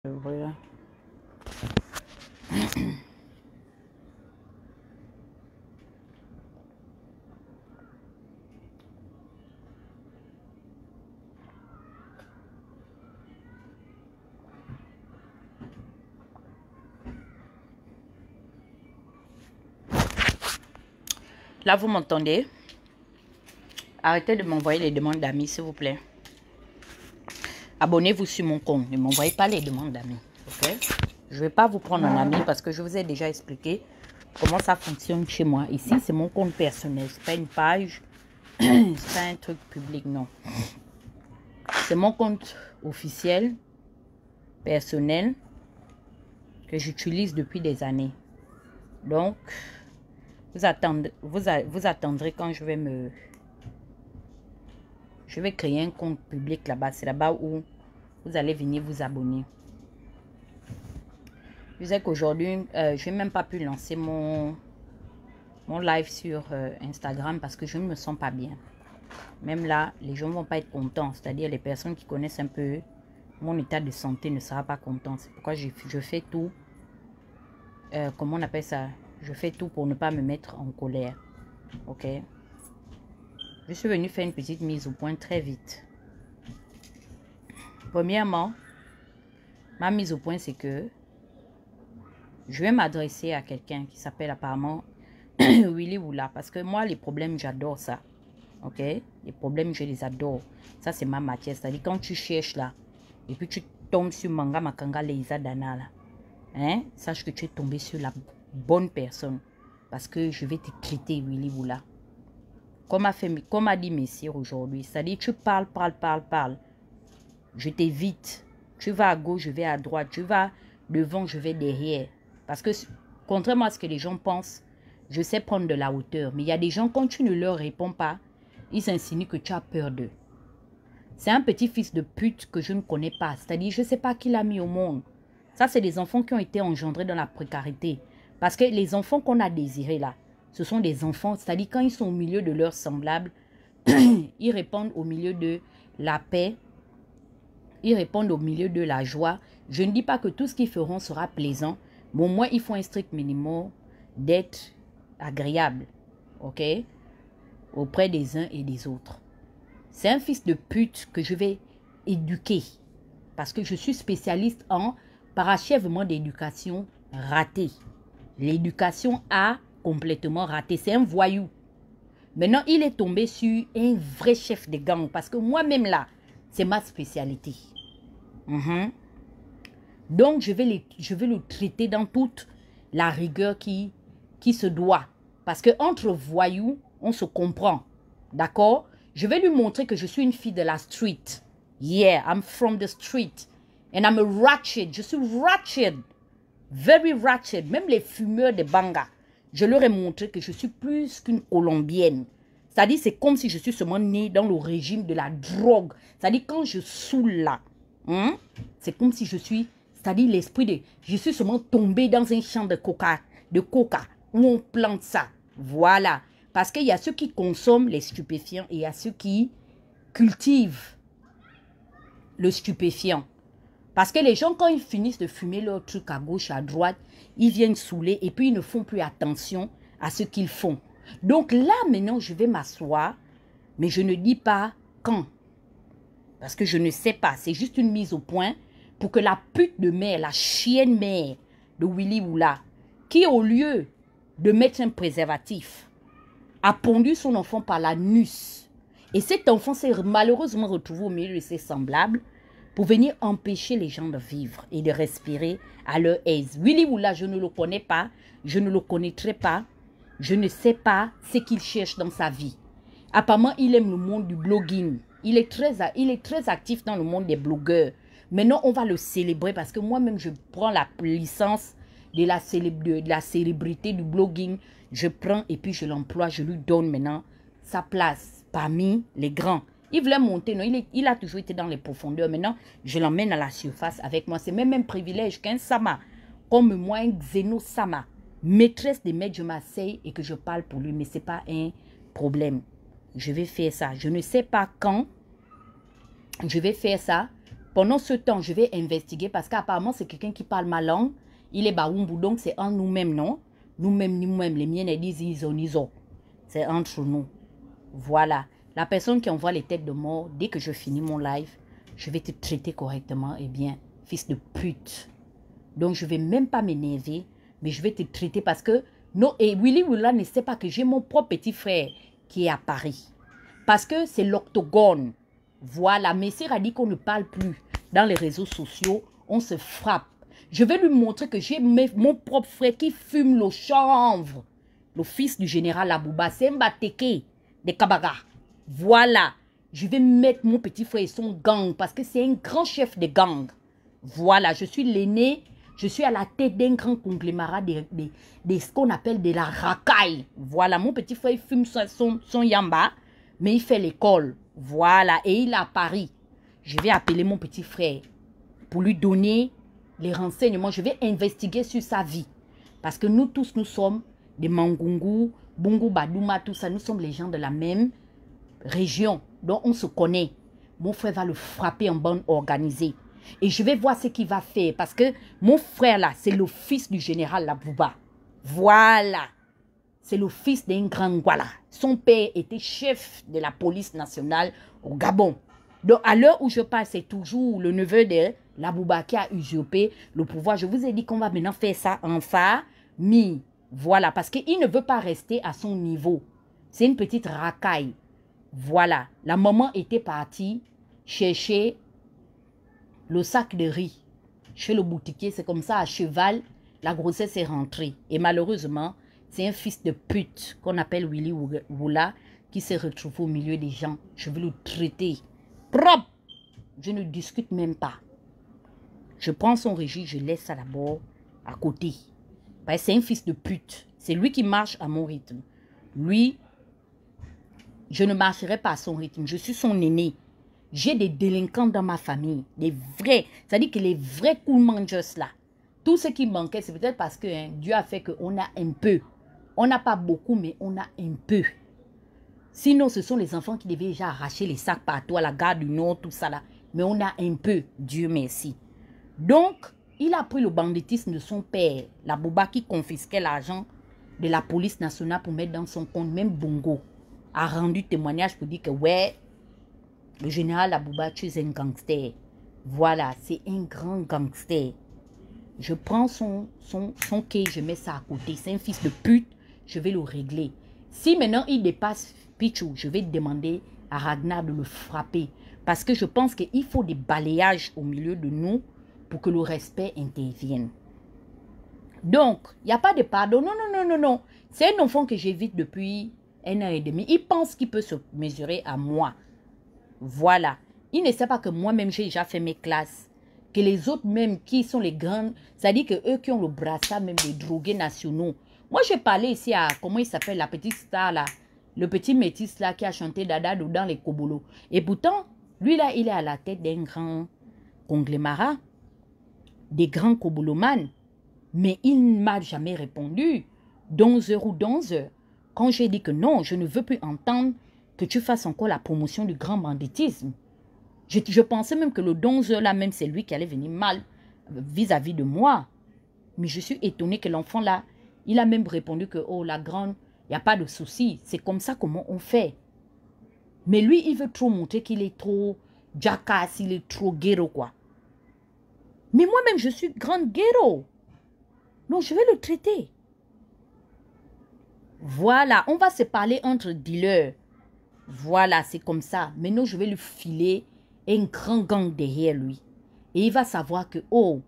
Voilà. Là, vous m'entendez? Arrêtez de m'envoyer les demandes d'amis, s'il vous plaît. Abonnez-vous sur mon compte. Ne m'envoyez pas les demandes d'amis. Ok? Je ne vais pas vous prendre en ami parce que je vous ai déjà expliqué comment ça fonctionne chez moi. Ici, c'est mon compte personnel. Ce n'est pas une page. C'est pas un truc public, non. C'est mon compte officiel, personnel, que j'utilise depuis des années. Donc, vous attendrez quand je vais créer un compte public là-bas. C'est là-bas où vous allez venir vous abonner. Je sais qu'aujourd'hui, je n'ai même pas pu lancer mon live sur Instagram parce que je ne me sens pas bien. Même là, les gens ne vont pas être contents. C'est-à-dire les personnes qui connaissent un peu mon état de santé ne seront pas contentes. C'est pourquoi je fais tout. Comment on appelle ça? Je fais tout pour ne pas me mettre en colère. Ok? Je suis venue faire une petite mise au point très vite. Premièrement, ma mise au point, c'est que je vais m'adresser à quelqu'un qui s'appelle apparemment Willy Woula. Parce que moi, les problèmes, j'adore ça. Ok? Les problèmes, je les adore. Ça, c'est ma matière. C'est-à-dire, quand tu cherches là, et puis tu tombes sur Manga Makanga Leiza Dana là, hein? Sache que tu es tombé sur la bonne personne. Parce que je vais te traiter, Willy Woula. Comme a dit Messire aujourd'hui. C'est-à-dire, tu parles. Je t'évite. Tu vas à gauche, je vais à droite. Tu vas devant, je vais derrière. Parce que, contrairement à ce que les gens pensent, je sais prendre de la hauteur. Mais il y a des gens, quand tu ne leur réponds pas, ils s'insinuent que tu as peur d'eux. C'est un petit fils de pute que je ne connais pas. C'est-à-dire, je ne sais pas qui l'a mis au monde. Ça, c'est des enfants qui ont été engendrés dans la précarité. Parce que les enfants qu'on a désirés là, ce sont des enfants, c'est-à-dire quand ils sont au milieu de leurs semblables, ils répondent au milieu de la paix, ils répondent au milieu de la joie. Je ne dis pas que tout ce qu'ils feront sera plaisant, mais au moins ils font un strict minimum d'être agréable, ok, auprès des uns et des autres. C'est un fils de pute que je vais éduquer parce que je suis spécialiste en parachèvement d'éducation ratée. L'éducation a complètement raté. C'est un voyou. Maintenant, il est tombé sur un vrai chef de gang parce que moi-même là, c'est ma spécialité. Donc, je vais le traiter dans toute la rigueur qui se doit. Parce que entre voyous, on se comprend. D'accord? Je vais lui montrer que je suis une fille de la street. Yeah, I'm from the street. And I'm a ratchet. Je suis ratchet. Very ratchet. Même les fumeurs de banga. Je leur ai montré que je suis plus qu'une Colombienne. C'est-à-dire, c'est comme si je suis seulement née dans le régime de la drogue. C'est-à-dire, quand je saoule là, c'est comme si je suis, c'est-à-dire l'esprit de, je suis seulement tombée dans un champ de coca, où on plante ça. Voilà. Parce qu'il y a ceux qui consomment les stupéfiants et il y a ceux qui cultivent le stupéfiant. Parce que les gens, quand ils finissent de fumer leur truc à gauche, à droite, ils viennent saouler et puis ils ne font plus attention à ce qu'ils font. Donc là, maintenant, je vais m'asseoir, mais je ne dis pas quand. Parce que je ne sais pas. C'est juste une mise au point pour que la pute de mère, la chienne mère de Willy Woula, qui au lieu de mettre un préservatif, a pondu son enfant par l'anus. Et cet enfant s'est malheureusement retrouvé au milieu de ses semblables pour venir empêcher les gens de vivre et de respirer à leur aise. Willy Woula, je ne le connais pas, je ne le connaîtrai pas, je ne sais pas ce qu'il cherche dans sa vie. Apparemment, il aime le monde du blogging. Il est très actif dans le monde des blogueurs. Maintenant, on va le célébrer parce que moi-même, je prends la licence de la célébrité du blogging. Je prends et puis je l'emploie, je lui donne maintenant sa place parmi les grands. Il voulait monter, non, il a toujours été dans les profondeurs. Maintenant, je l'emmène à la surface avec moi. C'est même un privilège qu'un Sama, comme moi, un Xeno Sama, maîtresse des maîtres, je m'asseye et que je parle pour lui. Mais ce n'est pas un problème. Je vais faire ça. Je ne sais pas quand je vais faire ça. Pendant ce temps, je vais investiguer parce qu'apparemment, c'est quelqu'un qui parle ma langue. Il est Baoumbu, donc c'est en nous-mêmes, non? Nous-mêmes, les miens disent iso. C'est entre nous. Voilà. La personne qui envoie les têtes de mort, dès que je finis mon live, je vais te traiter correctement. Eh bien, fils de pute. Donc, je ne vais même pas m'énerver, mais je vais te traiter parce que... Non, et Willy Willa ne sait pas que j'ai mon propre petit frère qui est à Paris. Parce que c'est l'octogone. Voilà, Messire a dit qu'on ne parle plus dans les réseaux sociaux. On se frappe. Je vais lui montrer que j'ai mon propre frère qui fume le chanvre. Le fils du général Abouba, c'est Mbateke de Kabaga. Voilà. Je vais mettre mon petit frère et son gang parce que c'est un grand chef de gang. Voilà, je suis l'aîné. Je suis à la tête d'un grand conglomérat de ce qu'on appelle de la racaille. Voilà, mon petit frère il fume son yamba, mais il fait l'école. Voilà, et il est à Paris. Je vais appeler mon petit frère pour lui donner les renseignements. Je vais investiguer sur sa vie. Parce que nous tous, nous sommes des Mangungu, Bungu, Badouma, tout ça. Nous sommes les gens de la même région. Donc, on se connaît. Mon frère va le frapper en bande organisée. Et je vais voir ce qu'il va faire. Parce que mon frère là, c'est le fils du général Labouba. Voilà. C'est le fils d'un grand Gwala. Son père était chef de la police nationale au Gabon. Donc, à l'heure où je parle, c'est toujours le neveu de Labouba qui a usurpé le pouvoir. Je vous ai dit qu'on va maintenant faire ça en famille. Voilà, parce qu'il ne veut pas rester à son niveau. C'est une petite racaille. Voilà, la maman était partie chercher le sac de riz chez le boutiquier. C'est comme ça, à cheval, la grossesse est rentrée. Et malheureusement, c'est un fils de pute qu'on appelle Willy Willa qui s'est retrouvé au milieu des gens. Je vais le traiter propre. Je ne discute même pas. Je prends son régime, je laisse ça d'abord à côté. C'est un fils de pute. C'est lui qui marche à mon rythme. Lui, je ne marcherai pas à son rythme. Je suis son aîné. J'ai des délinquants dans ma famille. Des vrais. C'est-à-dire que les vrais cool mangers là. Tout ce qui manquait, c'est peut-être parce que Dieu a fait qu'on a un peu. On n'a pas beaucoup, mais on a un peu. Sinon, ce sont les enfants qui devaient déjà arracher les sacs partout à la gare du Nord, tout ça là. Mais on a un peu. Dieu merci. Donc, il a pris le banditisme de son père, la Bouba qui confisquait l'argent de la police nationale pour mettre dans son compte. Même Bongo a rendu témoignage pour dire que ouais, le général Abouba, tu es un gangster. Voilà, c'est un grand gangster. Je prends son quai, je mets ça à côté. C'est un fils de pute, je vais le régler. Si maintenant il dépasse Pichou, je vais demander à Ragnar de le frapper. Parce que je pense qu'il faut des balayages au milieu de nous pour que le respect intervienne. Donc, il n'y a pas de pardon. Non, non, non, non, non. C'est un enfant que j'évite depuis 1 an et demi. Il pense qu'il peut se mesurer à moi. Voilà. Il ne sait pas que moi-même, j'ai déjà fait mes classes. Que les autres même qui sont les grands, c'est-à-dire que eux qui ont le brassard même des drogués nationaux. Moi, j'ai parlé ici à, comment il s'appelle, la petite star là, le petit métis là qui a chanté Dada dans les Kobolos. Et pourtant, lui là, il est à la tête d'un grand conglomérat, des grands Koboloman. Mais il ne m'a jamais répondu. 11h ou 11h. Quand j'ai dit que non, je ne veux plus entendre que tu fasses encore la promotion du grand banditisme. Je pensais même que le 11h là même, c'est lui qui allait venir mal vis-à-vis de moi. Mais je suis étonnée que l'enfant là, il a même répondu que, oh la grande, il n'y a pas de souci. C'est comme ça comment on fait. Mais lui, il veut trop montrer qu'il est trop jackass, il est trop guéro quoi. Mais moi-même, je suis grande guéro. Donc, je vais le traiter. Voilà, on va se parler entre dealers. Voilà, c'est comme ça. Maintenant, je vais lui filer un grand gang derrière lui. Et il va savoir que, oh,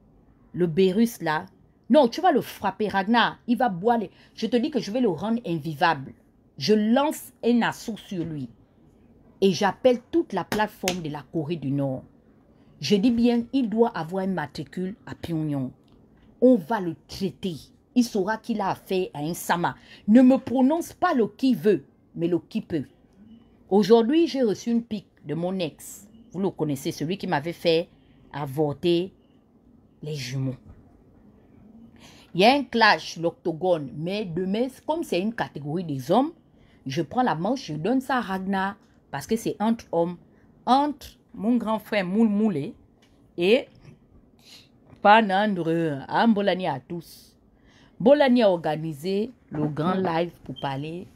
le Bérus là, non, tu vas le frapper, Ragnar. Il va boire les... Je te dis que je vais le rendre invivable. Je lance un assaut sur lui. Et j'appelle toute la plateforme de la Corée du Nord. Je dis bien, il doit avoir un matricule à Pyongyang. On va le traiter. Il saura qu'il a affaire à un sama. Ne me prononce pas le qui veut, mais le qui peut. Aujourd'hui, j'ai reçu une pique de mon ex. Vous le connaissez, celui qui m'avait fait avorter les jumeaux. Il y a un clash, l'octogone, mais demain, comme c'est une catégorie des hommes, je prends la manche, je donne ça à Ragnar, parce que c'est entre hommes, entre mon grand frère Moulmoulé Et Panandre, Bolani à tous. Bolani a organisé le grand live pour parler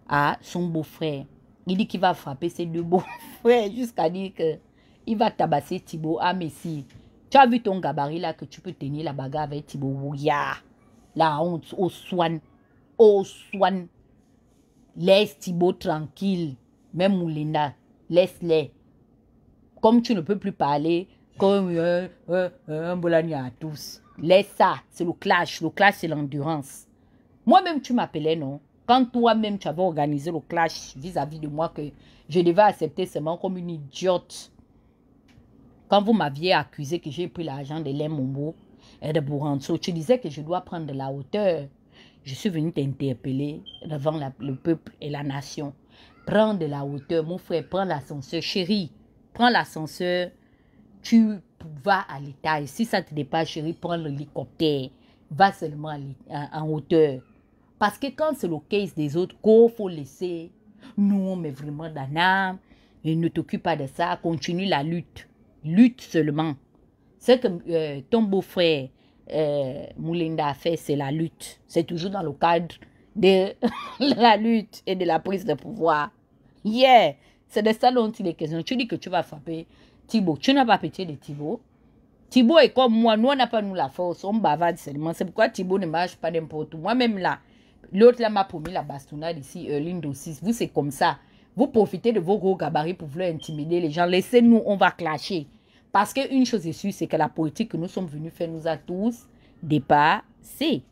à son beau-frère. Il dit qu'il va frapper ses deux beaux-frères jusqu'à dire qu'il va tabasser Thibaut. Ah, mais si, tu as vu ton gabarit là que tu peux tenir la bagarre avec Thibaut. Ouya, la honte, au soin. Au soin. Laisse Thibaut tranquille. Même Moulinda, laisse-les. Comme tu ne peux plus parler, comme un Bolani à tous. Laisse ça, c'est le clash. Le clash, c'est l'endurance. Moi-même, tu m'appelais, non? Quand toi-même, tu avais organisé le clash vis-à-vis de moi, que je devais accepter seulement comme une idiote. Quand vous m'aviez accusé que j'ai pris l'argent de Lemombo et de Bouranso, tu disais que je dois prendre de la hauteur. Je suis venu t'interpeller devant le peuple et la nation. Prends de la hauteur, mon frère, prends l'ascenseur. Chérie, prends l'ascenseur. Tu vas à l'état. Et si ça ne te dépasse, chérie, prends l'hélicoptère. Va seulement en hauteur. Parce que quand c'est le case des autres, qu'il faut laisser. Nous, on met vraiment dans l'âme. Et ne t'occupe pas de ça. Continue la lutte. Lutte seulement. Ce que ton beau-frère Moulinda a fait, c'est la lutte. C'est toujours dans le cadre de la lutte et de la prise de pouvoir. Yeah! C'est de ça dont il est question. Tu dis que tu vas frapper Thibaut. Tu n'as pas pitié de Thibaut. Thibaut est comme moi. Nous, on n'a pas nous la force. On bavarde seulement. C'est pourquoi Thibaut ne marche pas n'importe où. Moi-même là, l'autre là m'a promis la bastonnade ici, Lindo 6. Vous, c'est comme ça. Vous profitez de vos gros gabarits pour vouloir intimider les gens. Laissez-nous, on va clasher. Parce qu'une chose est sûre, c'est que la politique que nous sommes venus faire nous a tous dépassés.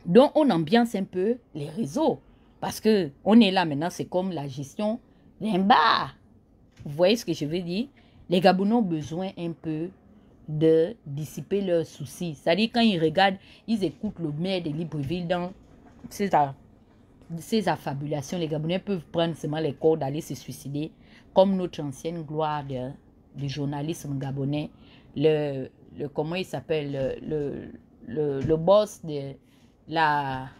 Donc, on ambiance un peu les réseaux. Parce qu'on est là maintenant, c'est comme la gestion d'un bar. Vous voyez ce que je veux dire? Les Gabonais ont besoin un peu de dissiper leurs soucis. C'est-à-dire quand ils regardent, ils écoutent le maire de Libreville dans ces affabulations. Les Gabonais peuvent prendre seulement les corps d'aller se suicider. Comme notre ancienne gloire du journalisme gabonais, comment il s'appelle, le boss de la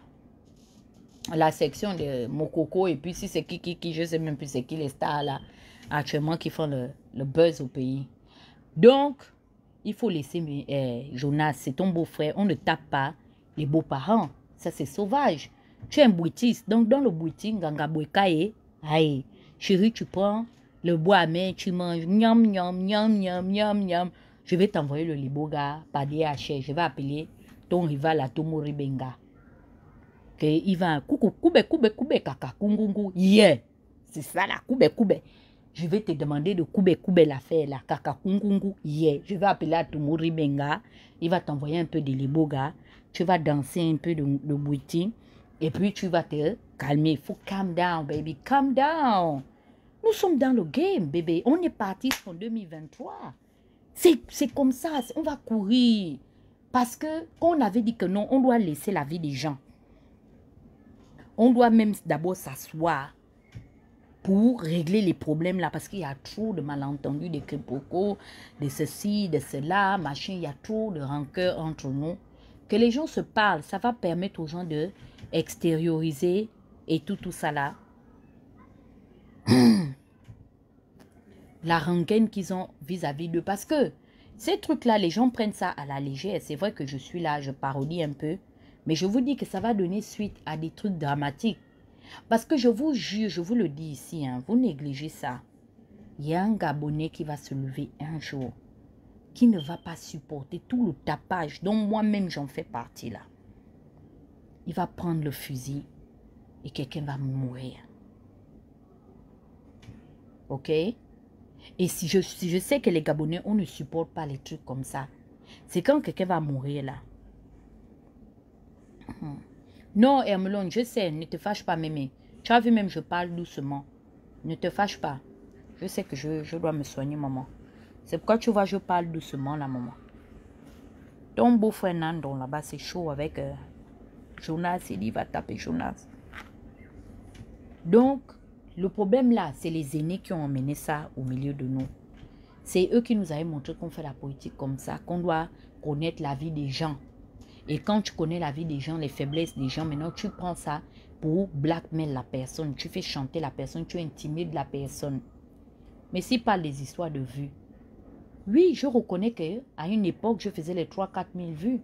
section de Mokoko, et puis si c'est qui, je sais même plus c'est qui les stars là, actuellement qui font le buzz au pays. Donc, il faut laisser Jonas, c'est ton beau-frère, on ne tape pas les beaux-parents, ça c'est sauvage. Tu es un bruitiste, donc dans le bruiting, Ganga Bouekaye, aïe, chérie, tu prends le bois amer, tu manges, niam, niam, niam, niam, niam, niam. Je vais t'envoyer le liboga par DHL. Je vais appeler ton rival à Tomori Benga. Que il va, coucou, koube, kaka, kungungu, yeah. C'est ça là, koube. Je vais te demander de koube l'affaire là, kaka, kungungu, yeah. Je vais appeler à Tomori Benga. Il va t'envoyer un peu de liboga. Tu vas danser un peu de bouti. Et puis tu vas te calmer. Il faut calm down, baby, calm down. Nous sommes dans le game, bébé. On est parti en 2023. C'est comme ça. On va courir. Parce que on avait dit que non, on doit laisser la vie des gens. On doit même d'abord s'asseoir pour régler les problèmes là. Parce qu'il y a trop de malentendus, de quiproquos, de ceci, de cela, machin. Il y a trop de rancœur entre nous. Que les gens se parlent, ça va permettre aux gens de extérioriser et tout ça là. La rengaine qu'ils ont vis-à-vis d'eux. Parce que ces trucs-là, les gens prennent ça à la légère. C'est vrai que je suis là, je parodie un peu. Mais je vous dis que ça va donner suite à des trucs dramatiques. Parce que je vous jure, je vous le dis ici, hein, vous négligez ça. Il y a un Gabonais qui va se lever un jour, qui ne va pas supporter tout le tapage dont moi-même j'en fais partie là. Il va prendre le fusil et quelqu'un va mourir. Ok? Et si je sais que les Gabonais, on ne supporte pas les trucs comme ça. C'est quand quelqu'un va mourir là. Non, Hermelon, je sais, ne te fâche pas, mémé. Tu as vu même, je parle doucement. Ne te fâche pas. Je sais que je dois me soigner, maman. C'est pourquoi tu vois, je parle doucement là, maman. Ton beau-frère Nandon là-bas, c'est chaud avec Jonas. Il va taper Jonas. Donc, le problème là, c'est les aînés qui ont emmené ça au milieu de nous. C'est eux qui nous avaient montré qu'on fait la politique comme ça, qu'on doit connaître la vie des gens. Et quand tu connais la vie des gens, les faiblesses des gens, maintenant tu prends ça pour blackmail la personne. Tu fais chanter la personne, tu intimides la personne. Mais s'il parle des histoires de vue, Oui, je reconnais qu'à une époque, je faisais les 3-4 000 vues.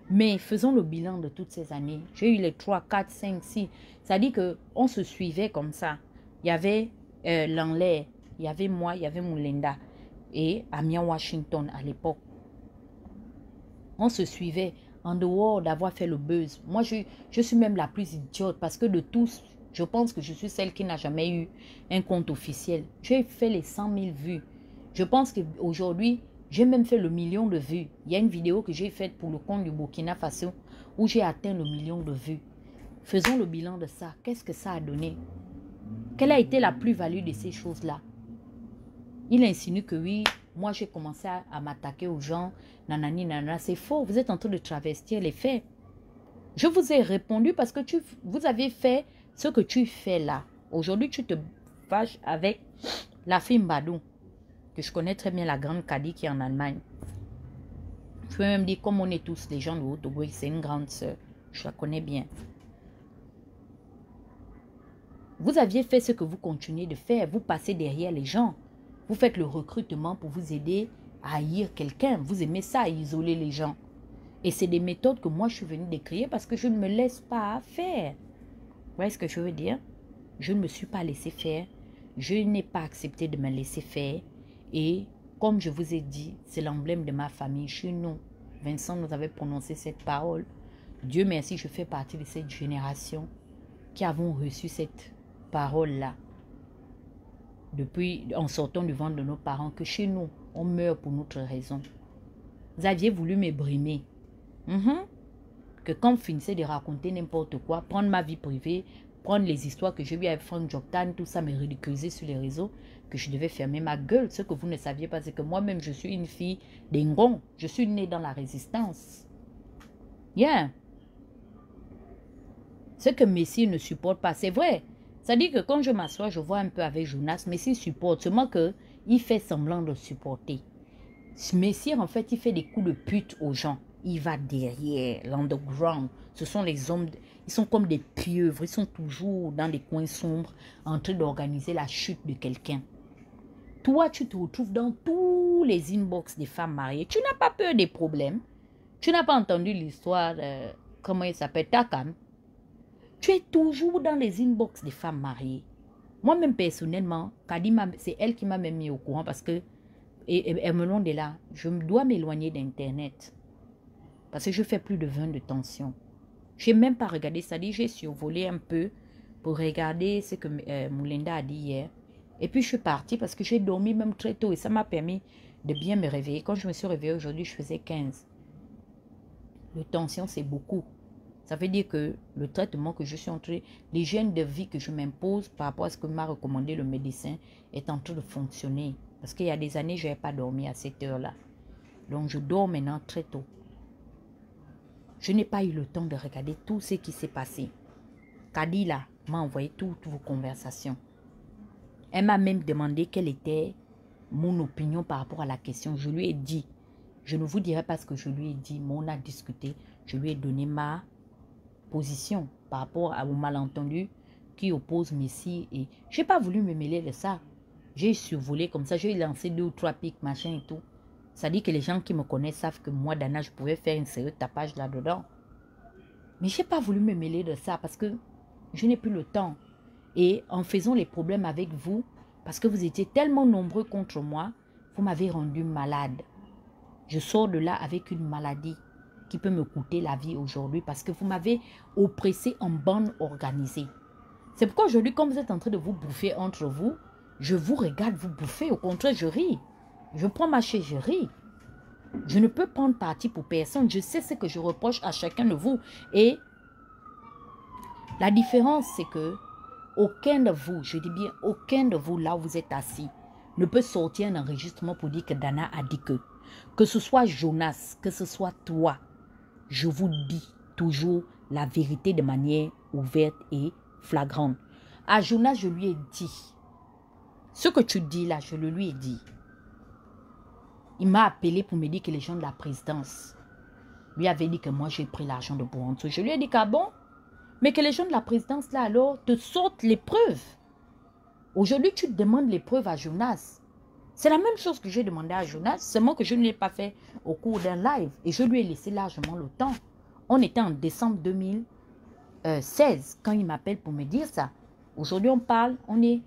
Mais faisons le bilan de toutes ces années. J'ai eu les 3, 4, 5, 6. Ça dit qu'on se suivait comme ça. Il y avait Lanlaire, il y avait moi, il y avait Moulinda et Amia Washington à l'époque. On se suivait en dehors d'avoir fait le buzz. Moi, je suis même la plus idiote parce que de tous, je pense que je suis celle qui n'a jamais eu un compte officiel. J'ai fait les 100 000 vues. Je pense qu'aujourd'hui, j'ai même fait le million de vues. Il y a une vidéo que j'ai faite pour le compte du Burkina Faso où j'ai atteint le million de vues. Faisons le bilan de ça. Qu'est-ce que ça a donné? Quelle a été la plus-value de ces choses-là? Il insinue que oui, moi j'ai commencé à m'attaquer aux gens. Nanani, nanana. C'est faux. Vous êtes en train de travestir les faits. Je vous ai répondu parce que vous avez fait ce que tu fais là. Aujourd'hui, tu te fâches avec la fille Mbadou, que je connais très bien, la grande Kadi qui est en Allemagne. Je peux même dire, comme on est tous les gens de Haut-Togo, c'est une grande sœur. Je la connais bien. Vous aviez fait ce que vous continuez de faire. Vous passez derrière les gens. Vous faites le recrutement pour vous aider à haïr quelqu'un. Vous aimez ça, isoler les gens. Et c'est des méthodes que moi, je suis venue décrire parce que je ne me laisse pas faire. Vous voyez ce que je veux dire? Je ne me suis pas laissé faire. Je n'ai pas accepté de me laisser faire. Et comme je vous ai dit, c'est l'emblème de ma famille. Chez nous, Vincent nous avait prononcé cette parole. Dieu merci, je fais partie de cette génération qui avons reçu cette parole-là. Depuis, en sortant du ventre de nos parents, que chez nous, on meurt pour notre raison. Vous aviez voulu me brimer. Que quand on finissait de raconter n'importe quoi, prendre ma vie privée, prendre les histoires que j'ai vues avec Frank Joktan, tout ça me ridiculiser sur les réseaux, que je devais fermer ma gueule. Ce que vous ne saviez pas, c'est que moi-même, je suis une fille d'Engon. Je suis née dans la résistance. Yeah. Ce que Messi ne supporte pas, c'est vrai. Ça dit que quand je m'assois, je vois un peu avec Jonas, Messi supporte, seulement qu'il fait semblant de supporter. Messi, en fait, il fait des coups de pute aux gens. Il va derrière, l'underground. Ce sont les hommes, ils sont comme des pieuvres, ils sont toujours dans des coins sombres, en train d'organiser la chute de quelqu'un. Toi, tu te retrouves dans tous les inbox des femmes mariées. Tu n'as pas peur des problèmes. Tu n'as pas entendu l'histoire, comment il s'appelle, Takam. Tu es toujours dans les inbox des femmes mariées. Moi-même, personnellement, Kadima, c'est elle qui m'a même mis au courant parce que, et me l'ont de là, je dois m'éloigner d'Internet. Parce que je fais plus de 20 de tension. Je n'ai même pas regardé ça. J'ai survolé un peu pour regarder ce que Moulinda a dit hier. Et puis, je suis partie parce que j'ai dormi même très tôt et ça m'a permis de bien me réveiller. Quand je me suis réveillée aujourd'hui, je faisais 15. Le tension, c'est beaucoup. Ça veut dire que le traitement que je suis en train, l'hygiène de vie que je m'impose par rapport à ce que m'a recommandé le médecin est en train de fonctionner. Parce qu'il y a des années, je n'avais pas dormi à cette heure-là. Donc, je dors maintenant très tôt. Je n'ai pas eu le temps de regarder tout ce qui s'est passé. Kadila m'a envoyé toutes vos conversations. Elle m'a même demandé quelle était mon opinion par rapport à la question. Je lui ai dit, je ne vous dirai pas ce que je lui ai dit, mais on a discuté. Je lui ai donné ma position par rapport au malentendu qui oppose Messi. Et je n'ai pas voulu me mêler de ça. J'ai survolé comme ça, j'ai lancé 2 ou 3 pics, machin et tout. Ça dit que les gens qui me connaissent savent que moi, Dana, je pouvais faire une série de tapage là-dedans. Mais je n'ai pas voulu me mêler de ça parce que je n'ai plus le temps. Et en faisant les problèmes avec vous, parce que vous étiez tellement nombreux contre moi, vous m'avez rendu malade. Je sors de là avec une maladie qui peut me coûter la vie aujourd'hui parce que vous m'avez oppressé en bande organisée. C'est pourquoi aujourd'hui, quand vous êtes en train de vous bouffer entre vous, je vous regarde vous bouffer. Au contraire, je ris. Je prends ma chaise, je ris. Je ne peux prendre parti pour personne. Je sais ce que je reproche à chacun de vous. Et la différence, c'est que aucun de vous, je dis bien aucun de vous, là où vous êtes assis, ne peut sortir un enregistrement pour dire que Dana a dit que. Que ce soit Jonas, que ce soit toi, je vous dis toujours la vérité de manière ouverte et flagrante. À Jonas, je lui ai dit, ce que tu dis là, je le lui ai dit. Il m'a appelé pour me dire que les gens de la présidence lui avaient dit que moi j'ai pris l'argent de Buranto. Je lui ai dit qu'à bon, mais que les gens de la présidence là alors te sortent les preuves. Aujourd'hui, tu demandes les preuves à Jonas. C'est la même chose que j'ai demandé à Jonas, seulement que je ne l'ai pas fait au cours d'un live. Et je lui ai laissé largement le temps. On était en décembre 2016 quand il m'appelle pour me dire ça. Aujourd'hui, on parle, on est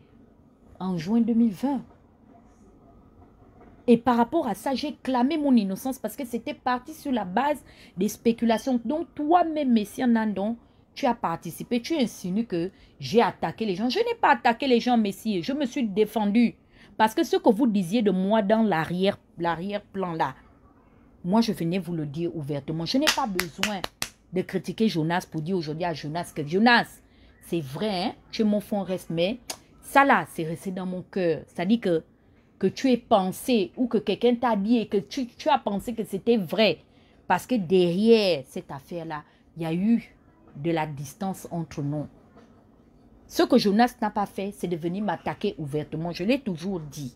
en juin 2020. Et par rapport à ça, j'ai clamé mon innocence parce que c'était parti sur la base des spéculations dont toi-même, Messie Nandon, tu as participé. Tu insinues que j'ai attaqué les gens. Je n'ai pas attaqué les gens, Messie. Je me suis défendu. Parce que ce que vous disiez de moi dans l'arrière-plan là, moi, je venais vous le dire ouvertement. Je n'ai pas besoin de critiquer Jonas pour dire aujourd'hui à Jonas que Jonas, c'est vrai, hein, tu es mon fond reste, mais ça là, c'est resté dans mon cœur. C'est-à-dire que tu aies pensé ou que quelqu'un t'a dit et que tu as pensé que c'était vrai. Parce que derrière cette affaire-là, il y a eu de la distance entre nous. Ce que Jonas n'a pas fait, c'est de venir m'attaquer ouvertement. Je l'ai toujours dit.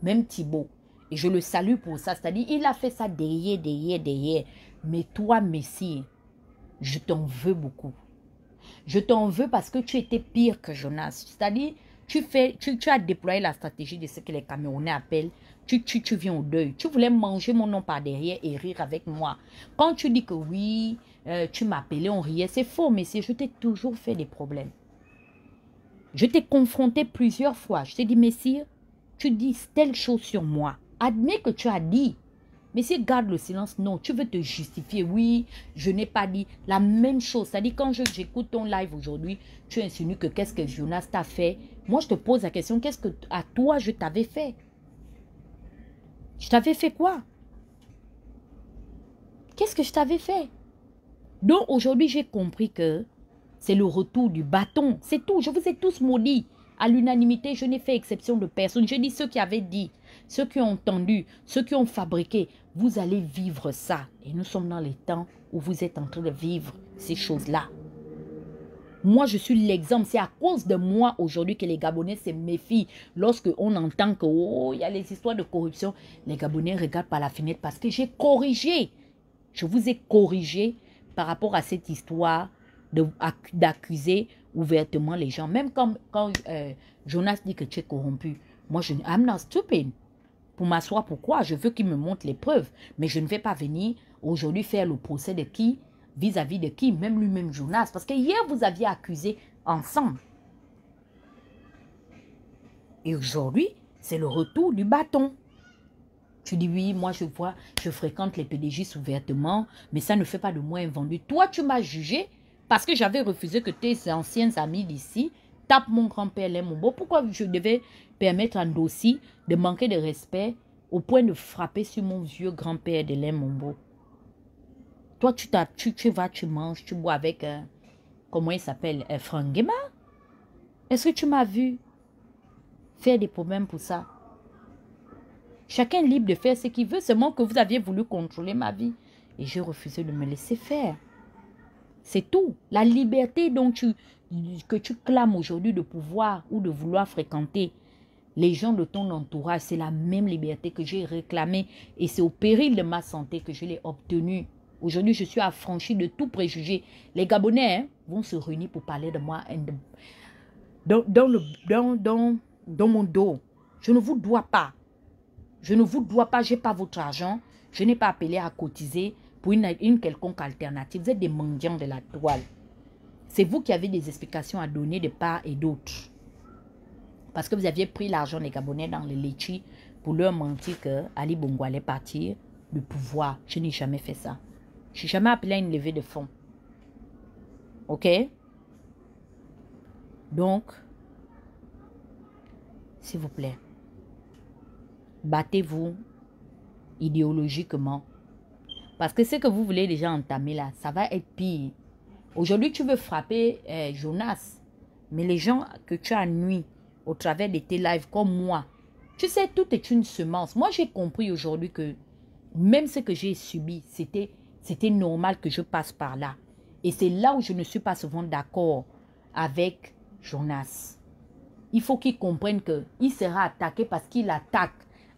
Même Thibaut. Et je le salue pour ça. C'est-à-dire, il a fait ça derrière. Mais toi, Messie, je t'en veux beaucoup. Je t'en veux parce que tu étais pire que Jonas. C'est-à-dire, tu as déployé la stratégie de ce que les Camerounais appellent. Tu viens au deuil. Tu voulais manger mon nom par derrière et rire avec moi. Quand tu dis que oui, tu m'appelais, on riait. C'est faux, Messie. Je t'ai toujours fait des problèmes. Je t'ai confronté plusieurs fois. Je t'ai dit, Messie, tu dis telle chose sur moi. Admets que tu as dit. Messie, garde le silence. Non, tu veux te justifier. Oui, je n'ai pas dit la même chose. C'est-à-dire, quand j'écoute ton live aujourd'hui, tu insinues que qu'est-ce que Jonas t'a fait. Moi, je te pose la question, qu'est-ce que à toi, je t'avais fait? Je t'avais fait quoi? Qu'est-ce que je t'avais fait? Donc, aujourd'hui, j'ai compris que c'est le retour du bâton. C'est tout. Je vous ai tous maudits. À l'unanimité, je n'ai fait exception de personne. Je dis ceux qui avaient dit, ceux qui ont entendu, ceux qui ont fabriqué. Vous allez vivre ça. Et nous sommes dans les temps où vous êtes en train de vivre ces choses-là. Moi, je suis l'exemple. C'est à cause de moi aujourd'hui que les Gabonais se méfient. Lorsque on entend que, oh, il y a les histoires de corruption, les Gabonais regardent par la fenêtre parce que j'ai corrigé. Je vous ai corrigé par rapport à cette histoire d'accuser ouvertement les gens. Même quand Jonas dit que tu es corrompu. Moi, I'm not stupid. Pour m'asseoir, pourquoi? Je veux qu'il me montre les preuves. Mais je ne vais pas venir aujourd'hui faire le procès de qui? Vis-à-vis de qui? Même lui-même Jonas. Parce que hier, vous aviez accusé ensemble. Et aujourd'hui, c'est le retour du bâton. Tu dis oui, moi je vois, je fréquente les PDG ouvertement, mais ça ne fait pas de moi un vendu. Toi, tu m'as jugé parce que j'avais refusé que tes anciens amis d'ici tapent mon grand-père Lemombo. Pourquoi je devais permettre à Ndossi de manquer de respect au point de frapper sur mon vieux grand-père de Lemombo? Toi, tu vas, tu manges, tu bois avec, comment il s'appelle, Frangema? Est-ce que tu m'as vu faire des problèmes pour ça? Chacun est libre de faire ce qu'il veut. Seulement que vous aviez voulu contrôler ma vie. Et j'ai refusé de me laisser faire. C'est tout. La liberté que tu clames aujourd'hui de pouvoir ou de vouloir fréquenter les gens de ton entourage, c'est la même liberté que j'ai réclamée. Et c'est au péril de ma santé que je l'ai obtenue. Aujourd'hui, je suis affranchie de tout préjugé. Les Gabonais vont se réunir pour parler de moi dans mon dos. Je ne vous dois pas. Je ne vous dois pas, je n'ai pas votre argent. Je n'ai pas appelé à cotiser pour une quelconque alternative. Vous êtes des mendiants de la toile. C'est vous qui avez des explications à donner de part et d'autre. Parce que vous aviez pris l'argent des Gabonais dans les litchis pour leur mentir que Ali Bongo allait partir du pouvoir. Je n'ai jamais fait ça. Je n'ai jamais appelé à une levée de fonds. Ok? Donc, s'il vous plaît, battez-vous idéologiquement. Parce que ce que vous voulez déjà entamer là, ça va être pire. Aujourd'hui, tu veux frapper Jonas. Mais les gens que tu as nuit au travers de tes lives comme moi, tu sais, tout est une semence. Moi, j'ai compris aujourd'hui que même ce que j'ai subi, c'était normal que je passe par là. Et c'est là où je ne suis pas souvent d'accord avec Jonas. Il faut qu'il comprenne qu'il sera attaqué parce qu'il attaque.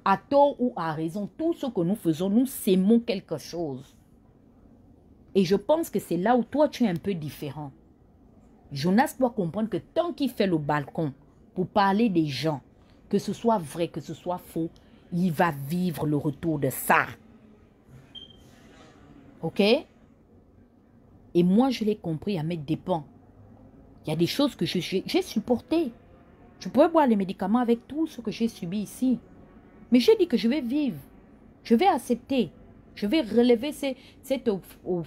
À tort ou à raison, tout ce que nous faisons, nous sémons quelque chose. Et je pense que c'est là où toi, tu es un peu différent. Jonas doit comprendre que tant qu'il fait le balcon pour parler des gens, que ce soit vrai, que ce soit faux, il va vivre le retour de ça. OK? Et moi, je l'ai compris à mes dépens. Il y a des choses que j'ai supportées. Je pouvais boire les médicaments avec tout ce que j'ai subi ici. Mais j'ai dit que je vais vivre. Je vais accepter. Je vais relever cet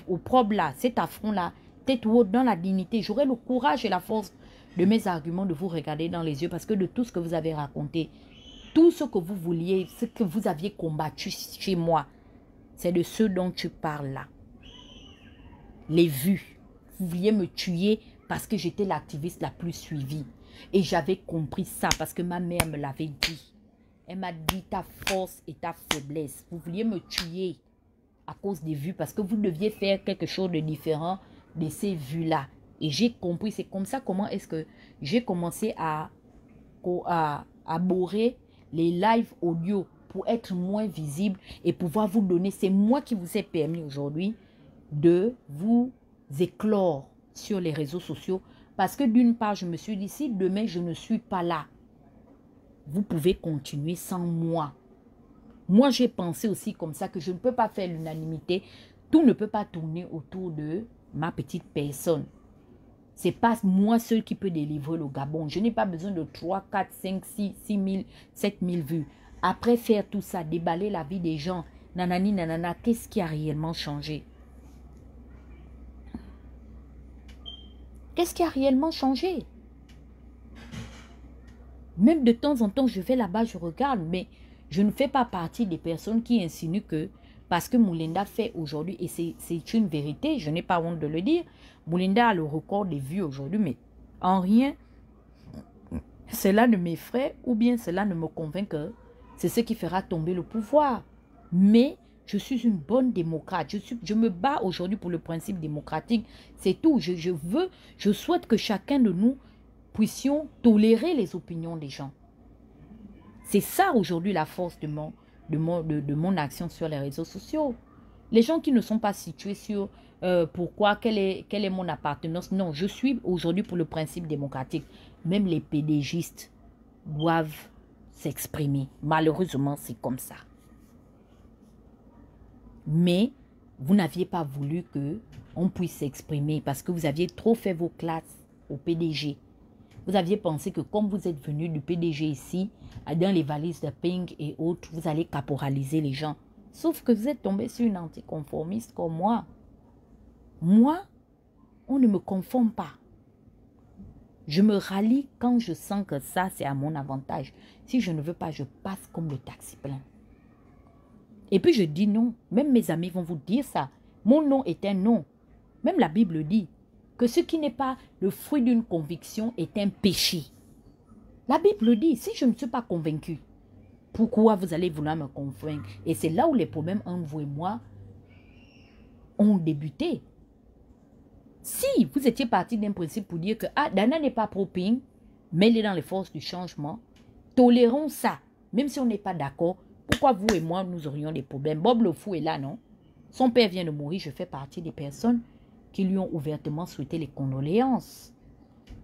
opprobre-là, cet affront-là, tête haute dans la dignité. J'aurai le courage et la force de mes arguments de vous regarder dans les yeux parce que de tout ce que vous avez raconté, tout ce que vous vouliez, ce que vous aviez combattu chez moi, c'est de ce dont tu parles là. Les vues. Vous vouliez me tuer parce que j'étais l'activiste la plus suivie. Et j'avais compris ça parce que ma mère me l'avait dit. Elle m'a dit ta force et ta faiblesse. Vous vouliez me tuer à cause des vues parce que vous deviez faire quelque chose de différent de ces vues-là. Et j'ai compris, c'est comme ça comment est-ce que j'ai commencé à bourrer les lives audio pour être moins visible et pouvoir vous donner. C'est moi qui vous ai permis aujourd'hui de vous éclore sur les réseaux sociaux parce que d'une part, je me suis dit, si demain je ne suis pas là, vous pouvez continuer sans moi. Moi, j'ai pensé aussi comme ça que je ne peux pas faire l'unanimité. Tout ne peut pas tourner autour de ma petite personne. Ce n'est pas moi seul qui peut délivrer le Gabon. Je n'ai pas besoin de 3, 4, 5, 6 000, 7 000 vues. Après faire tout ça, déballer la vie des gens, nanani, nanana, qu'est-ce qui a réellement changé? Qu'est-ce qui a réellement changé? Même de temps en temps, je vais là-bas, je regarde, mais je ne fais pas partie des personnes qui insinuent que parce que Moulinda fait aujourd'hui, et c'est une vérité, je n'ai pas honte de le dire, Moulinda a le record des vues aujourd'hui, mais en rien, cela ne m'effraie ou bien cela ne me convainc que c'est ce qui fera tomber le pouvoir. Mais je suis une bonne démocrate. Je me bats aujourd'hui pour le principe démocratique. C'est tout. Je souhaite que chacun de nous puissions tolérer les opinions des gens. C'est ça aujourd'hui la force de mon action sur les réseaux sociaux. Les gens qui ne sont pas situés sur pourquoi, quelle est mon appartenance. Non, je suis aujourd'hui pour le principe démocratique. Même les pédégistes doivent s'exprimer. Malheureusement, c'est comme ça. Mais vous n'aviez pas voulu qu'on puisse s'exprimer parce que vous aviez trop fait vos classes au PDG. Vous aviez pensé que comme vous êtes venu du PDG ici, dans les valises de Pink et autres, vous allez caporaliser les gens. Sauf que vous êtes tombé sur une anticonformiste comme moi. Moi, on ne me conforme pas. Je me rallie quand je sens que ça, c'est à mon avantage. Si je ne veux pas, je passe comme le taxi plein. Et puis je dis non. Même mes amis vont vous dire ça. Mon non est un non. Même la Bible dit que ce qui n'est pas le fruit d'une conviction est un péché. La Bible dit, si je ne suis pas convaincu, pourquoi vous allez vouloir me convaincre? Et c'est là où les problèmes entre vous et moi ont débuté. Si vous étiez parti d'un principe pour dire que Dana n'est pas pro-ping, mais elle est dans les forces du changement, tolérons ça, même si on n'est pas d'accord. Pourquoi vous et moi, nous aurions des problèmes? Bob le fou est là, non? Son père vient de mourir, je fais partie des personnes qui lui ont ouvertement souhaité les condoléances.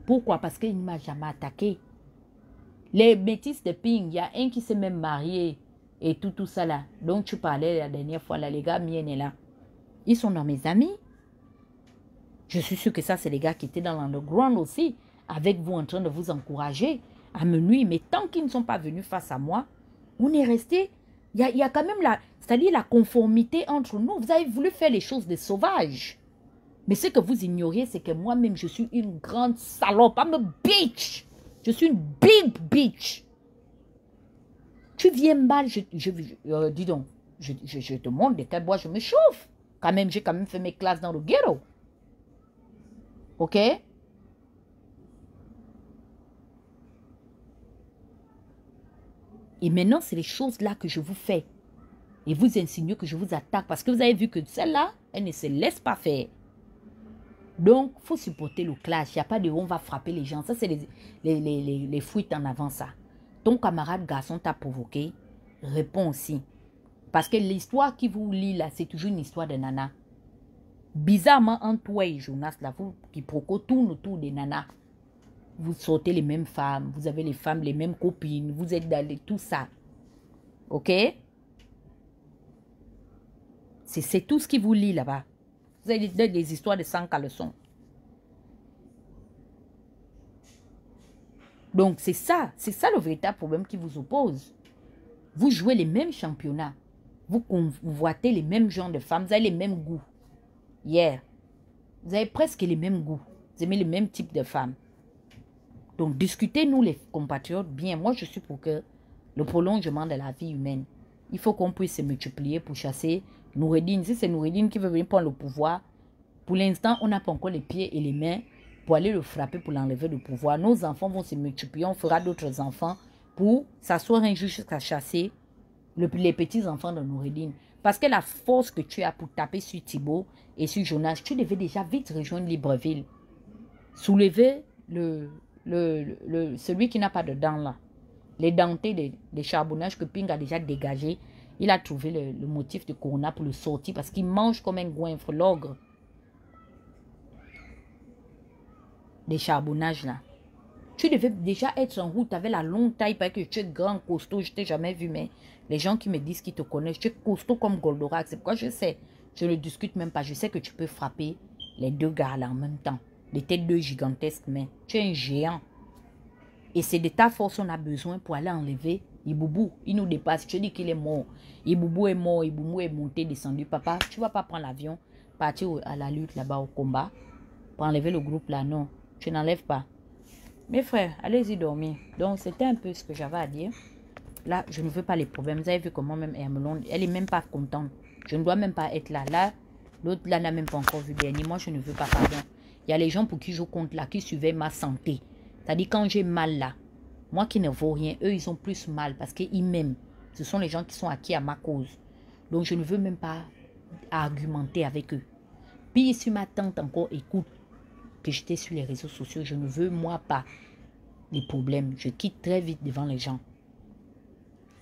Pourquoi? Parce qu'il ne m'a jamais attaqué. Les métis de Ping, il y a un qui s'est même marié et tout ça là. Donc tu parlais la dernière fois, là, les gars, Mien est là. Ils sont dans mes amis. Je suis sûre que ça, c'est les gars qui étaient dans l'underground aussi, avec vous en train de vous encourager à me nuire. Mais tant qu'ils ne sont pas venus face à moi, on est resté. Il y a quand même c'est-à-dire la conformité entre nous. Vous avez voulu faire les choses des sauvages. Mais ce que vous ignorez, c'est que moi-même, je suis une grande salope. I'm a bitch. Je suis une big bitch. Tu viens mal, dis donc, je te montre de quel bois je me chauffe. Quand même, j'ai quand même fait mes classes dans le ghetto. OK? Et maintenant, c'est les choses-là que je vous fais. Et vous insinuez que je vous attaque parce que vous avez vu que celle-là, elle ne se laisse pas faire. Donc, il faut supporter le clash. Il n'y a pas de on va frapper les gens. Ça, c'est les fuites en avant, ça. Ton camarade garçon t'a provoqué. Réponds aussi. Parce que l'histoire qui vous lit là, c'est toujours une histoire de nana. Bizarrement, entre toi et Jonas, là, vous qui proco tourne autour des nanas. vous sortez les mêmes femmes, vous avez les femmes, les mêmes copines, vous êtes dans tout ça. Ok? C'est tout ce qui vous lie là-bas. Vous avez des histoires de sang caleçon. Donc, c'est ça le véritable problème qui vous oppose. Vous jouez les mêmes championnats. Vous convoitez les mêmes genres de femmes. Vous avez les mêmes goûts. Yeah. Vous avez presque les mêmes goûts. Vous aimez les mêmes types de femmes. Donc, discutez-nous les compatriotes bien. Moi, je suis pour que le prolongement de la vie humaine, il faut qu'on puisse se multiplier pour chasser Noureddine. Si c'est Noureddine qui veut venir prendre le pouvoir, pour l'instant, on n'a pas encore les pieds et les mains pour aller le frapper, pour l'enlever du pouvoir. Nos enfants vont se multiplier. On fera d'autres enfants pour s'asseoir un jour jusqu'à chasser les petits-enfants de Noureddine. Parce que la force que tu as pour taper sur Thibaut et sur Jonas, tu devais déjà vite rejoindre Libreville. Soulever celui qui n'a pas de dents là. Les dentés des charbonnages que Ping a déjà dégagé. Il a trouvé le motif de Corona pour le sortir parce qu'il mange comme un goinfre, l'ogre. Des charbonnages là. Tu devais déjà être en route avec la longue taille parce que tu es grand, costaud, je t'ai jamais vu, mais les gens qui me disent qu'ils te connaissent, tu es costaud comme Goldorak. C'est pourquoi je sais, je ne discute même pas, je sais que tu peux frapper les deux gars là en même temps. Les têtes deux gigantesques, mais tu es un géant. Et c'est de ta force qu'on a besoin pour aller enlever Iboubou. Il nous dépasse, tu dis qu'il est mort. Iboubou est mort, Iboubou est monté, descendu. Papa, tu ne vas pas prendre l'avion, partir à la lutte là-bas au combat, pour enlever le groupe là, non. Tu n'enlèves pas. Mes frères, allez-y dormir. Donc, c'était un peu ce que j'avais à dire. Là, je ne veux pas les problèmes. Vous avez vu comment même Hermelon, elle n'est même pas contente. Je ne dois même pas être là. Là, l'autre là n'a même pas encore vu dernier. Moi, je ne veux pas pardon. Il y a les gens pour qui je compte là, qui suivaient ma santé. C'est-à-dire quand j'ai mal là, moi qui ne vaux rien, eux, ils ont plus mal parce qu'ils m'aiment. Ce sont les gens qui sont acquis à ma cause. Donc, je ne veux même pas argumenter avec eux. Puis, si ma tante encore écoute que j'étais sur les réseaux sociaux, je ne veux moi pas les problèmes. Je quitte très vite devant les gens.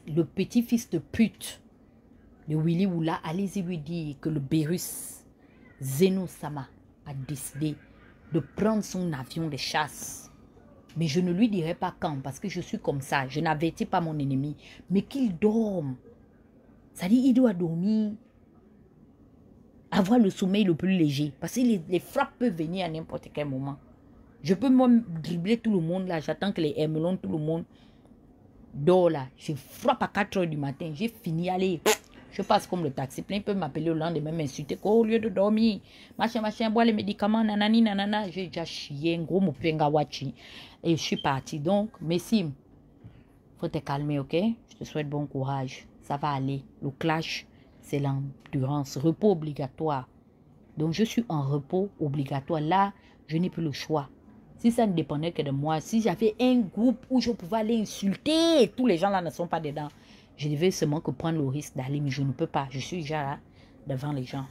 Le petit-fils de pute de Willy Oula, allez-y lui dire que le Bérus Zeno Sama a décidé de prendre son avion de chasse. Mais je ne lui dirai pas quand, parce que je suis comme ça. Je n'avertis pas mon ennemi. Mais qu'il dorme. C'est-à-dire qu'il doit dormir, avoir le sommeil le plus léger. Parce que les frappes peuvent venir à n'importe quel moment. Je peux même dribbler tout le monde là. J'attends que les Hermelons, tout le monde dort là. Je frappe à 4 h du matin. J'ai fini, allez. Je passe comme le taxi. Plein peut m'appeler le lendemain, m'insulter. Au lieu de dormir, machin, boire les médicaments, nanani, nanana. J'ai déjà chié un gros moupenga wachi. Et je suis parti. Donc, Messim, faut te calmer, ok? Je te souhaite bon courage. Ça va aller. Le clash, c'est l'endurance. Repos obligatoire. Donc, je suis en repos obligatoire. Là, je n'ai plus le choix. Si ça ne dépendait que de moi, si j'avais un groupe où je pouvais aller insulter, tous les gens là ne sont pas dedans. Je devais seulement que prendre le risque d'aller, mais je ne peux pas. Je suis déjà là, devant les gens.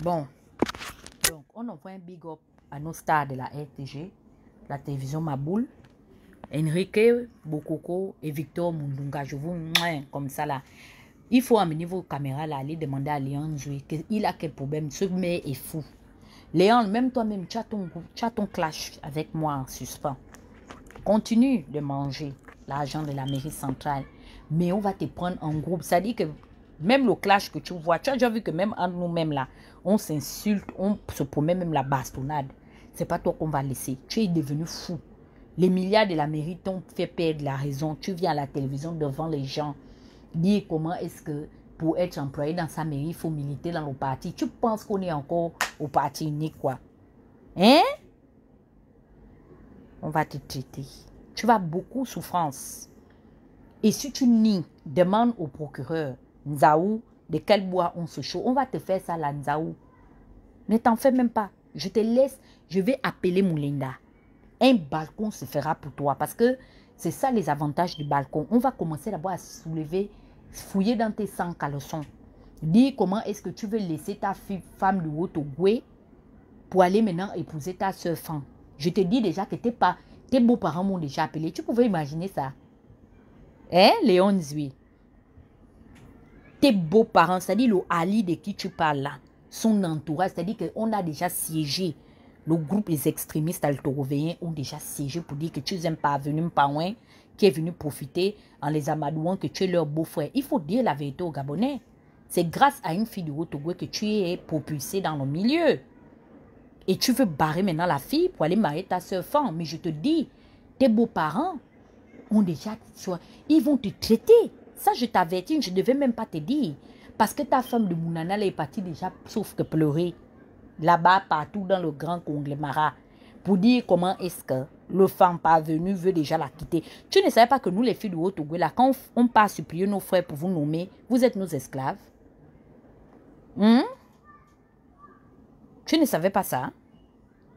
Bon. Donc, on envoie un big up à nos stars de la RTG, la télévision Maboule, Enrique Bokoko et Victor Mundunga. Je vous comme ça là. Il faut amener vos caméras là, aller demander à Léon Joué qu'il a quel problème. Ce mec est fou. Léon, même toi-même, tu as ton clash avec moi en suspens. Continue de manger l'argent de la mairie centrale, mais on va te prendre en groupe. Ça dit que même le clash que tu vois, tu as déjà vu que même entre nous-mêmes là, on s'insulte, on se promet même la bastonnade. C'est pas toi qu'on va laisser. Tu es devenu fou. Les milliards de la mairie t'ont fait perdre la raison. Tu viens à la télévision devant les gens dire comment est-ce que pour être employé dans sa mairie, il faut militer dans le parti. Tu penses qu'on est encore au parti unique, quoi? Hein? On va te traiter. Tu vas beaucoup souffrance. Et si tu nies, demande au procureur, Nzaou, de quel bois on se chauffe. On va te faire ça là, Nzaou. Ne t'en fais même pas. Je te laisse, je vais appeler Moulinda. Un balcon se fera pour toi. Parce que c'est ça les avantages du balcon. On va commencer d'abord à soulever, fouiller dans tes sangs caleçons. Dis comment est-ce que tu veux laisser ta femme du Haut-Ogoué pour aller maintenant épouser ta soeur femme. Je te dis déjà que tes beaux-parents m'ont déjà appelé. Tu pouvais imaginer ça? Hein, Léon Zui? Tes beaux-parents, c'est-à-dire le Ali de qui tu parles là, son entourage, c'est-à-dire qu'on a déjà siégé le groupe des extrémistes altorovéens ont déjà siégé pour dire que tu es un parvenu Mpaouin qui est venu profiter en les amadouant que tu es leur beau-frère. Il faut dire la vérité aux Gabonais. C'est grâce à une fille du Haut-Togo que tu es propulsé dans le milieu. Et tu veux barrer maintenant la fille pour aller marier ta soeur femme. Mais je te dis, tes beaux-parents ont déjà... Ils vont te traiter. Ça, je t'avertis, je ne devais même pas te dire. Parce que ta femme de Mounana, elle est partie déjà, sauf que pleurer. Là-bas, partout dans le grand conglomérat. Pour dire comment est-ce que le femme parvenu veut déjà la quitter. Tu ne savais pas que nous, les filles du Haut-Togo, là, quand on part supplier nos frères pour vous nommer, vous êtes nos esclaves. Tu ne savais pas ça?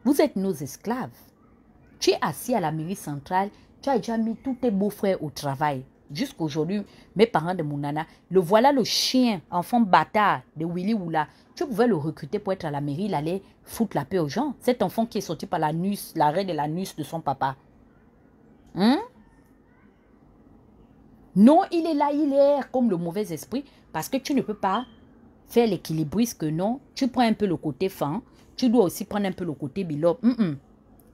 Vous êtes nos esclaves. Tu es assis à la mairie centrale, tu as déjà mis tous tes beaux-frères au travail. Jusqu'aujourd'hui, mes parents de Mounana, le voilà le chien, enfant bâtard de Willy Oula. Tu pouvais le recruter pour être à la mairie, il allait foutre la paix aux gens. Cet enfant qui est sorti par l'anus, l'arrêt de l'anus de son papa. Non, il est là, il est comme le mauvais esprit, parce que tu ne peux pas faire l'équilibriste que non. Tu prends un peu le côté fin, tu dois aussi prendre un peu le côté bilobe.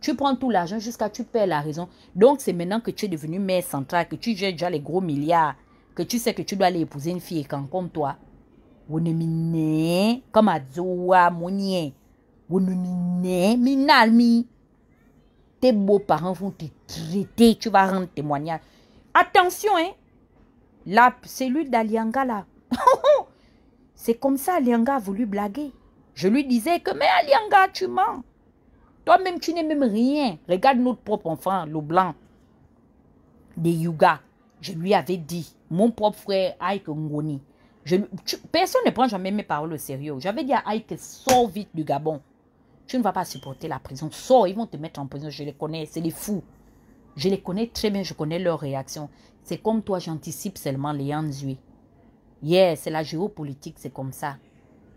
Tu prends tout l'argent jusqu'à tu perds la raison. Donc, c'est maintenant que tu es devenu mère centrale, que tu gères déjà les gros milliards, que tu sais que tu dois aller épouser une fille quand comme toi. Comme Azoua, Mounien. Minalmi. Tes beaux-parents vont te traiter, tu vas rendre témoignage. Attention, hein. La cellule d'Alianga, là. C'est comme ça, Alianga a voulu blaguer. Je lui disais que, mais Alianga, tu mens. Toi-même, tu n'es même rien. Regarde notre propre enfant, le blanc, des Yuga. Je lui avais dit, mon propre frère, Aïk Ngoni. Personne ne prend jamais mes paroles au sérieux. J'avais dit à Aïk, sors vite du Gabon. Tu ne vas pas supporter la prison. Sors, ils vont te mettre en prison. Je les connais, c'est des fous. Je les connais très bien, je connais leurs réactions. C'est comme toi, j'anticipe seulement les Yanzui. Yeah, c'est la géopolitique, c'est comme ça.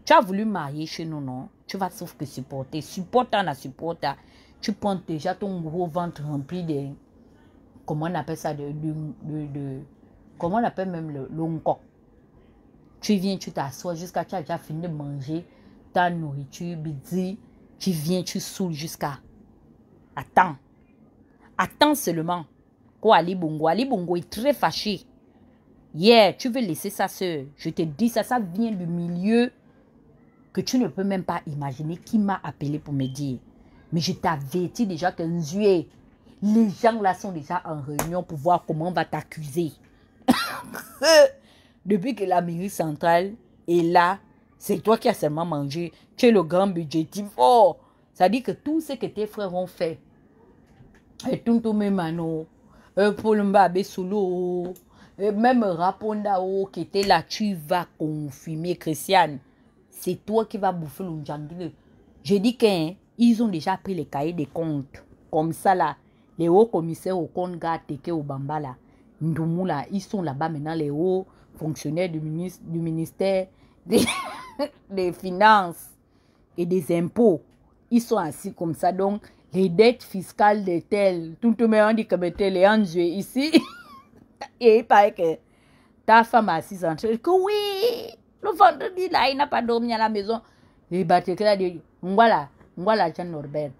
Tu as voulu marier chez nous, non? Tu vas sauf que supporter. Supporter, tu prends déjà ton gros ventre rempli de... Comment on appelle ça? Comment on appelle même le ngok? Tu viens, tu t'assois jusqu'à... Tu as déjà fini de manger ta nourriture, bidi. Tu viens, tu saoules jusqu'à... Attends. Attends seulement. Quoi, Ali Bongo? Ali Bongo est très fâché. Yeah, tu veux laisser sa soeur. Je te dis ça, ça vient du milieu... que tu ne peux même pas imaginer qui m'a appelé pour me dire. Mais je t'avertis déjà que Nzue, les gens là sont déjà en réunion pour voir comment on va t'accuser. Depuis que la mairie centrale est là, c'est toi qui as seulement mangé. Tu es le grand budgétif. Oh, ça dit que tout ce que tes frères ont fait, et Tunto Memano, Polumba Besolo, même Raponda qui était là, tu vas confirmer, Christiane. C'est toi qui vas bouffer le njangile. Je dis qu'ils ont déjà pris les cahiers des comptes. Comme ça là, les hauts commissaires au compte Gateke au Bamba là, Ndoumou là, ils sont là-bas maintenant, les hauts fonctionnaires du ministère des Finances et des Impôts. Ils sont assis comme ça. Donc, les dettes fiscales de tels, tout le monde dit que les enjeux ici. Et il paraît que ta femme assise en train de dire que oui. Le vendredi, là, il n'a pas dormi à la maison. Et Batek a dit, voilà, Jean Norbert.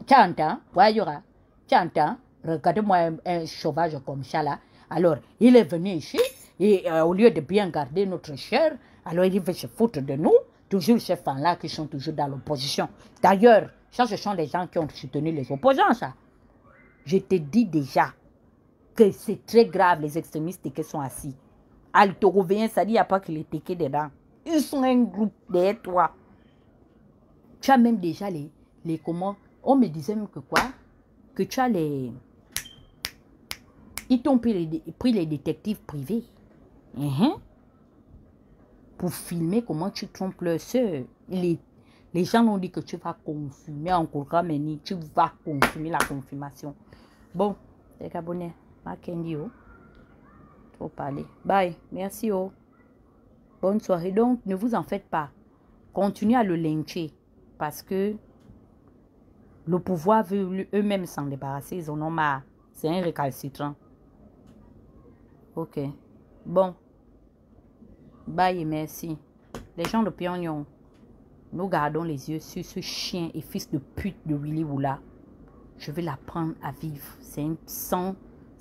Tu entends? Voyora. Tu entends? Regarde-moi un sauvage comme ça, là. Alors, il est venu ici, et au lieu de bien garder notre chair, alors il veut se foutre de nous. Toujours ces femmes-là qui sont toujours dans l'opposition. D'ailleurs, ça, ce sont les gens qui ont soutenu les opposants, ça. Je te dis déjà que c'est très grave, les extrémistes qui sont assis. Altorovien, ça dit, il n'y a pas que les téqués dedans. Ils sont un groupe derrière toi. Tu as même déjà les comment. On me disait même que quoi? Que tu as les... Ils t'ont pris les détectives privés. Pour filmer comment tu trompes leur soeur. Les gens ont dit que tu vas confirmer encore Kameni. Tu vas confirmer la confirmation. Bon, les Gabonais, Makendi, oh. Trop parler. Bye. Merci, oh. Bonne soirée. Donc, ne vous en faites pas. Continuez à le lyncher. Parce que le pouvoir veut eux-mêmes s'en débarrasser. Ils en ont marre. C'est un récalcitrant. Ok. Bon. Bye et merci. Les gens de Pyongyang. nous gardons les yeux sur ce chien et fils de pute de Willy Wula. Je vais l'apprendre à vivre. C'est sans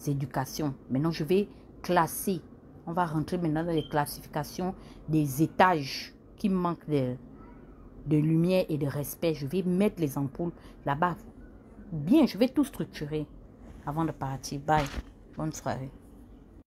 éducation. Maintenant, je vais classer. On va rentrer maintenant dans les classifications des étages qui manquent de lumière et de respect. Je vais mettre les ampoules là-bas. Bien, je vais tout structurer avant de partir. Bye. Bonne soirée.